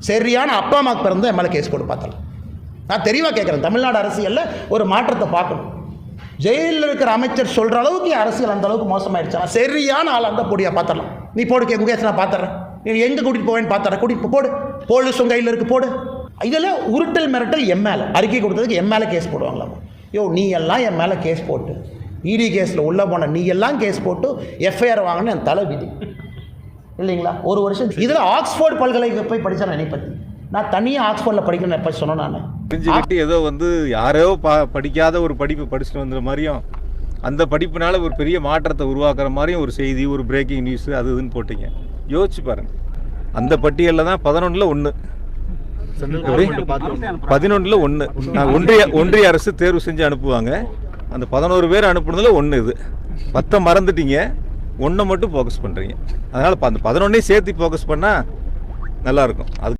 சரியான அப்பா அம்மாவுக்கு பிறந்த என் மேலே கேஸ் போட்டு பார்த்தலாம். நான் தெளிவாக கேட்குறேன், தமிழ்நாடு அரசியலில் ஒரு மாற்றத்தை பார்க்கணும். ஜெயிலில் இருக்கிற அமைச்சர் சொல்கிற அளவுக்கு அரசியல் அந்த அளவுக்கு மோசமாயிடுச்சு. சரியான ஆள் அந்த பொடியாக பார்த்துடலாம். நீ போடு முகேஷ், நான் பார்த்துறேன். நீ எங்கே கூட்டிகிட்டு போவேன்னு பார்த்துறேன். கூட்டிகிட்டு போடு, போலீஸ் உங்கள் கையில் இருக்குது, போடு. இதில் உருட்டல் மிரட்டல் என் மேலே அறிக்கை கொடுத்ததுக்கு என் மேலே கேஸ் போடுவாங்களாம். நீ எல்லாம் என் மேலே கேஸ் போட்டு இடி கேஸில் உள்ளே போன நீ எல்லாம் கேஸ் போட்டு எஃப்ஐஆர் வாங்கின என் தலை விதி இல்லைங்களா? ஒரு வருஷம் இதில் ஆக்ஸ்போர்ட் பல்கலைக்கழகம் போய் படித்தா நினைப்பது. நான் தனியாக ஆக்ஸ்போர்டில் படிக்கணும் எப்போ சொன்னேன். நான் தெரிஞ்சுக்கிட்டு ஏதோ யாரோ படிக்காத ஒரு படிப்பு படிச்சுட்டு வந்துற மாதிரியும் அந்த படிப்புனால ஒரு பெரிய மாற்றத்தை உருவாக்குற மாதிரியும் ஒரு செய்தி, ஒரு பிரேக்கிங் நியூஸ் அது இதுன்னு போட்டிங்க. யோசிச்சு பாருங்க, அந்த பட்டியலில் தான் 11ல் 1 11ல் 1 நான் ஒன்றிய அரசு தேர்வு செஞ்சு அனுப்புவாங்க. அந்த 11 பேர் அனுப்புனதுல 1 இது. 10 மறந்துட்டீங்க, 1 மட்டும் ஃபோக்கஸ் பண்ணுறீங்க. அதனால் அந்த 11ஐயும் சேர்த்து ஃபோக்கஸ் பண்ணால் நல்லாயிருக்கும். அது